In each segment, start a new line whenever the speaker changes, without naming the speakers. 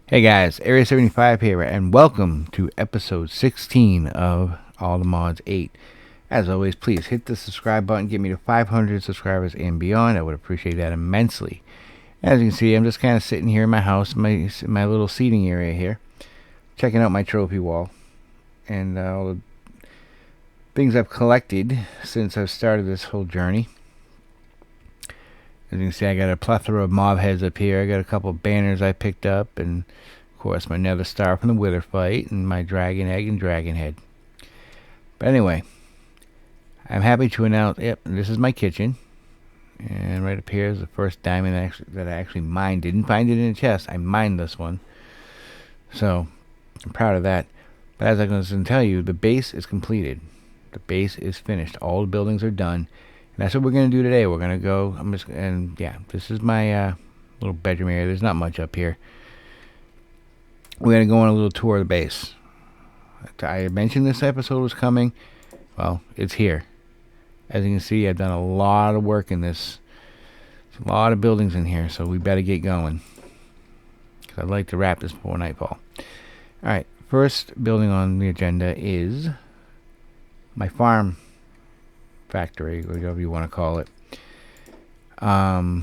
Hey guys, Area 75 here, and welcome to episode 16 of AllTheMods8. As always, please hit the subscribe button, get me to 500 subscribers and beyond. I would appreciate that immensely. As you can see, I'm just kind of sitting here in my house, my little seating area here, checking out my trophy wall and all the things I've collected since I've started this whole journey. As you can see, I got a plethora of mob heads up here. I got a couple of banners I picked up, and of course my nether star from the wither fight, and my dragon egg and dragon head. But anyway, I'm happy to announce, yep, this is my kitchen. And right up here is the first diamond that I actually mined. Didn't find it in a chest. I mined this one. So, I'm proud of that. But as I was going to tell you, the base is completed. The base is finished. All the buildings are done. And that's what we're going to do today. We're going to go, this is my little bedroom area. There's not much up here. We're going to go on a little tour of the base. I mentioned this episode was coming. Well, it's here. As you can see, I've done a lot of work in this. There's a lot of buildings in here, so we better get going. Because I'd like to wrap this before nightfall. Alright, first building on the agenda is my farm factory, whatever you want to call it. I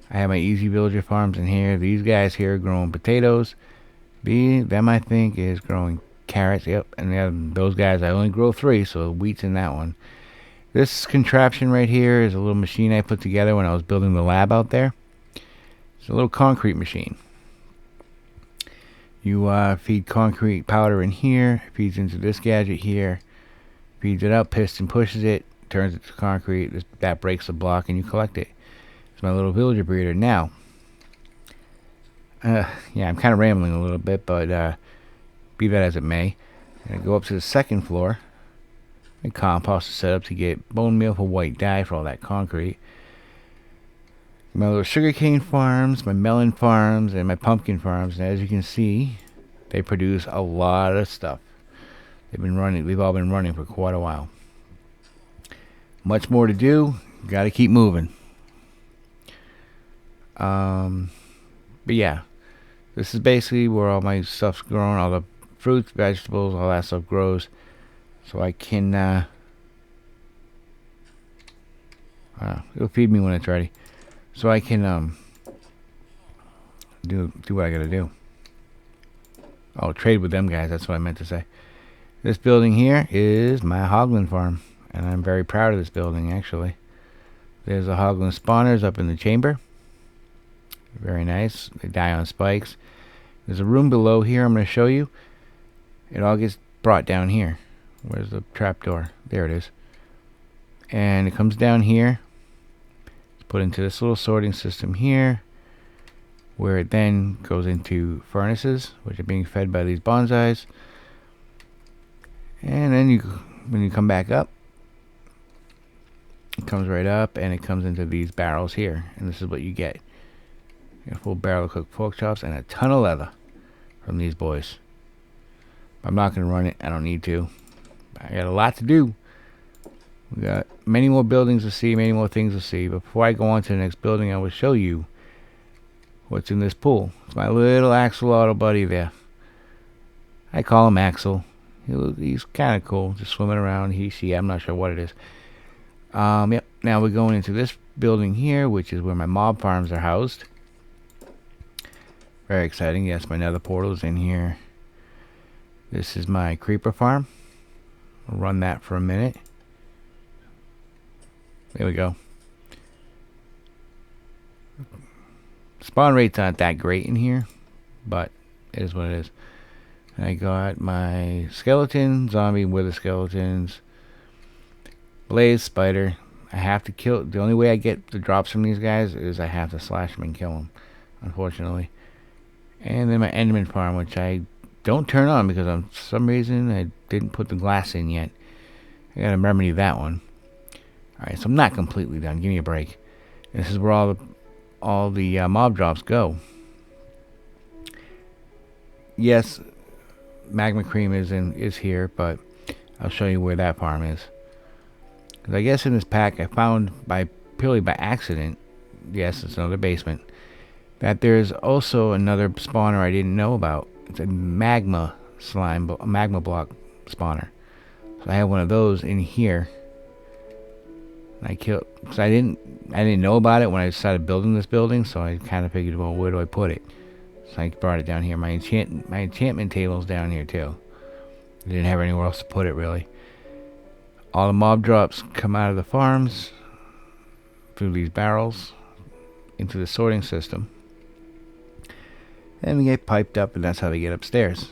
have my easy villager farms in here. These guys here are growing potatoes. Them I think is growing carrots. Yep, and those guys I only grow 3, so wheat's in that one. This contraption right here is a little machine I put together when I was building the lab out there. It's a little concrete machine. You feed concrete powder in here. It feeds into this gadget here. Feeds it up, piston pushes it, turns it to concrete. That breaks the block, and you collect it. It's my little villager breeder. Now, yeah, I'm kind of rambling a little bit, but be that as it may. I'm going to go up to the second floor. My compost is set up to get bone meal for white dye for all that concrete. My little sugarcane farms, my melon farms, and my pumpkin farms. And as you can see, they produce a lot of stuff. We've all been running for quite a while. Much more to do. Got to keep moving. But yeah, this is basically where all my stuff's grown. All the fruits, vegetables, all that stuff grows. So I can, it'll feed me when it's ready. So I can, do what I gotta do. I'll trade with them guys. That's what I meant to say. This building here is my hoglin farm, and I'm very proud of this building, actually. There's the hoglin spawners up in the chamber. Very nice. They die on spikes. There's a room below here I'm going to show you. It all gets brought down here. Where's the trapdoor? There it is. And it comes down here. It's put into this little sorting system here, where it then goes into furnaces, which are being fed by these bonsais. And then when you come back up, it comes right up and it comes into these barrels here. And this is what you get. A full barrel of cooked pork chops and a ton of leather from these boys. I'm not going to run it. I don't need to. I got a lot to do. We got many more buildings to see, many more things to see. But before I go on to the next building, I will show you what's in this pool. It's my little axolotl buddy there. I call him Axel. He's kind of cool, just swimming around. I'm not sure what it is. Yep. Now we're going into this building here, which is where my mob farms are housed. Very exciting. Yes, my nether portal is in here. This is my creeper farm. I'll run that for a minute. There we go. Spawn rates aren't that great in here, but it is what it is. I got my skeleton, zombie, wither skeletons, blaze, spider. I have to kill. The only way I get the drops from these guys is I have to slash them and kill them, unfortunately. And then my enderman farm, which I don't turn on because for some reason I didn't put the glass in yet. I gotta remedy that one. Alright, so I'm not completely done. Give me a break. This is where all the mob drops go. Yes, magma cream is here, but I'll show you where that farm is. Because I guess in this pack I found purely by accident. Yes, it's another basement. that there's also another spawner I didn't know about. It's a magma slime, a magma block spawner. So I have one of those in here. I killed because I didn't know about it when I started building this building, so I kind of figured, well, where do I put it? So I brought it down here. My enchantment table's down here too. I didn't have anywhere else to put it really. All the mob drops come out of the farms through these barrels into the sorting system, and we get piped up, and that's how they get upstairs.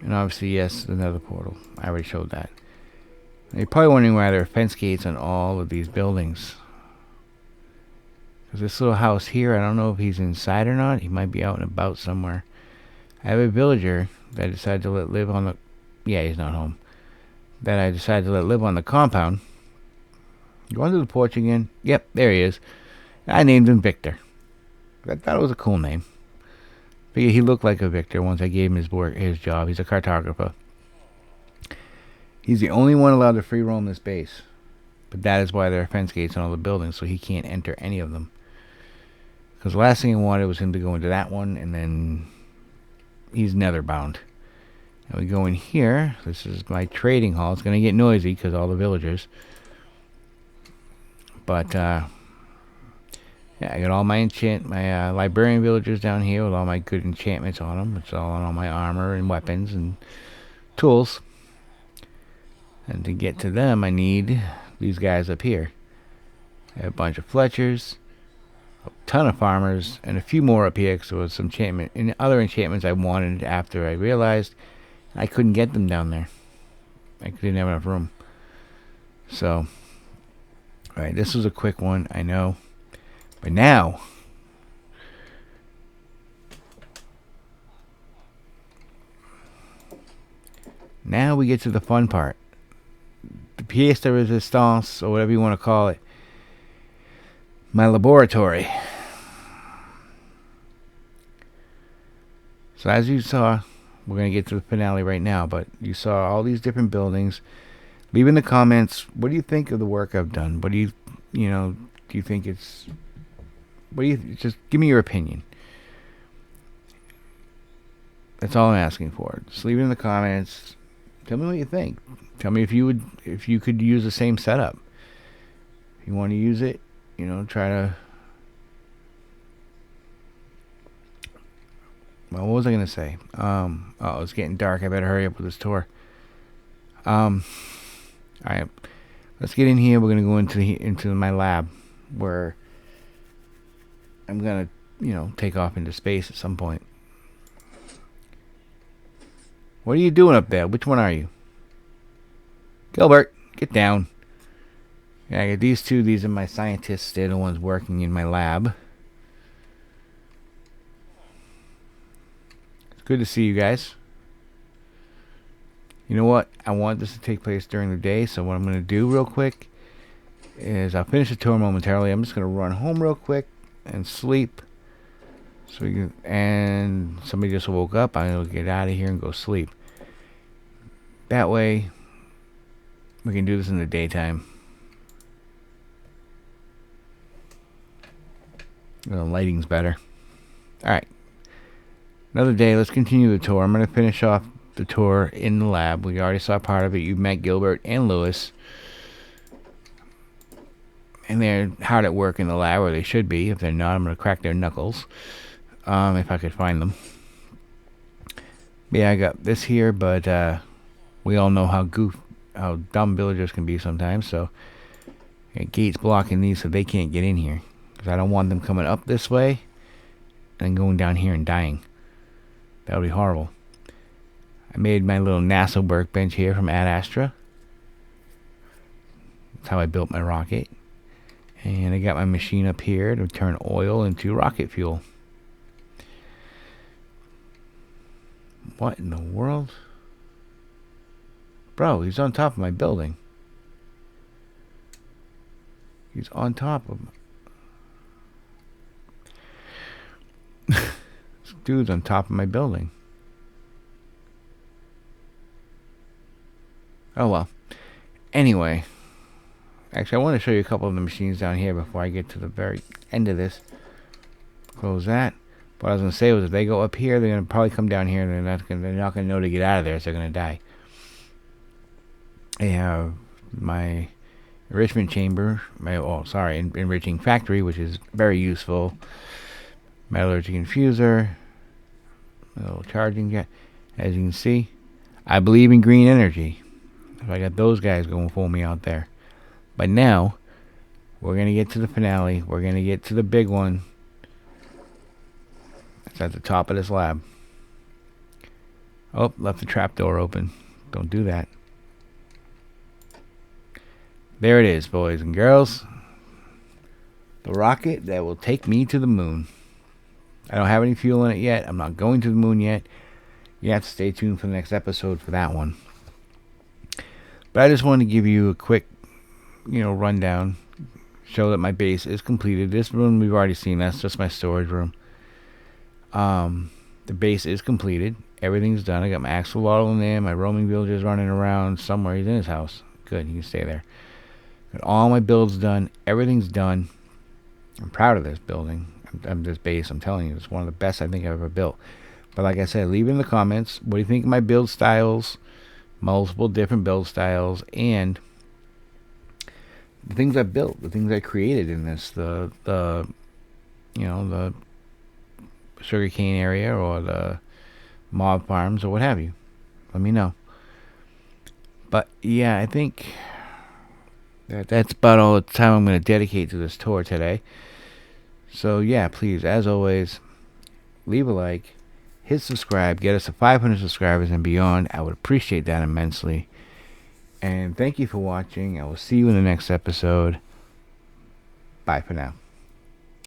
And obviously, yes, another portal. I already showed that. You're probably wondering why there are fence gates on all of these buildings. Because this little house here, I don't know if he's inside or not. He might be out and about somewhere. I have a villager that I decided to let live on the... Yeah, he's not home. That I decided to let live on the compound. Go onto the porch again. Yep, there he is. I named him Victor. I thought it was a cool name. Figured he looked like a Victor once I gave him his job. He's a cartographer. He's the only one allowed to free roam this base. But that is why there are fence gates on all the buildings, so he can't enter any of them. Because the last thing I wanted was him to go into that one, and then he's nether bound. And we go in here. This is my trading hall. It's going to get noisy because all the villagers. But, yeah, I got all my librarian villagers down here with all my good enchantments on them. It's all on all my armor and weapons and tools. And to get to them, I need these guys up here. I have a bunch of Fletchers, a ton of farmers, and a few more up here because there was some enchantment and other enchantments I wanted after I realized I couldn't get them down there. I didn't have enough room. So, alright, this was a quick one, I know. But now, we get to the fun part. The pièce de résistance, or whatever you want to call it. My laboratory. So as you saw, we're going to get to the finale right now, but you saw all these different buildings. Leave in the comments, what do you think of the work I've done? What do you think it's... just give me your opinion. That's all I'm asking for. Just leave it in the comments. Tell me what you think. Tell me if you could use the same setup. If you want to use it, try to... Well, what was I going to say? Oh, it's getting dark. I better hurry up with this tour. Alright. Let's get in here. We're going to go into my lab where I'm going to, take off into space at some point. What are you doing up there? Which one are you? Gilbert, get down. Yeah, I got these two. These are my scientists. They're the ones working in my lab. It's good to see you guys. You know what? I want this to take place during the day, so what I'm going to do real quick is I'll finish the tour momentarily. I'm just going to run home real quick and sleep. So and somebody just woke up. I'll get out of here and go sleep. That way, we can do this in the daytime. The lighting's better. Alright. Another day. Let's continue the tour. I'm going to finish off the tour in the lab. We already saw part of it. You met Gilbert and Lewis. And they're hard at work in the lab, or they should be. If they're not, I'm going to crack their knuckles. If I could find them. Yeah, I got this here, but we all know how dumb villagers can be sometimes. So, gates blocking these so they can't get in here. Because I don't want them coming up this way and going down here and dying. That would be horrible. I made my little NASA workbench here from Ad Astra. That's how I built my rocket. And I got my machine up here to turn oil into rocket fuel. What in the world? Bro, he's on top of my building. He's on top of... This dude's on top of my building. Oh well. Anyway, actually, I want to show you a couple of the machines down here before I get to the very end of this. Close that. What I was going to say was if they go up here, they're going to probably come down here, and they're not going to know to get out of there, so they're going to die. I have my enrichment chamber, enriching factory, which is very useful. Metallurgy infuser, a little charging jet. As you can see, I believe in green energy. So I got those guys going for me out there. But now, we're going to get to the finale. We're going to get to the big one. It's at the top of this lab. Oh, left the trapdoor open. Don't do that. There it is, boys and girls. The rocket that will take me to the moon. I don't have any fuel in it yet. I'm not going to the moon yet. You have to stay tuned for the next episode for that one. But I just wanted to give you a quick, rundown. Show that my base is completed. This room we've already seen. That's just my storage room. The base is completed. Everything's done. I got my axolotl in there. My roaming villager's running around somewhere. He's in his house. Good. He can stay there. Got all my builds done. Everything's done. I'm proud of this building. This base. I'm telling you, it's one of the best I think I've ever built. But like I said, leave it in the comments. What do you think of my build styles? Multiple different build styles and the things I built, the things I created in this, the sugarcane area or the mob farms or what have you. Let me know. But yeah, I think that's about all the time I'm going to dedicate to this tour today. So yeah, please, as always, leave a like, hit subscribe, get us to 500 subscribers and beyond. I would appreciate that immensely. And thank you for watching. I will see you in the next episode. Bye for now.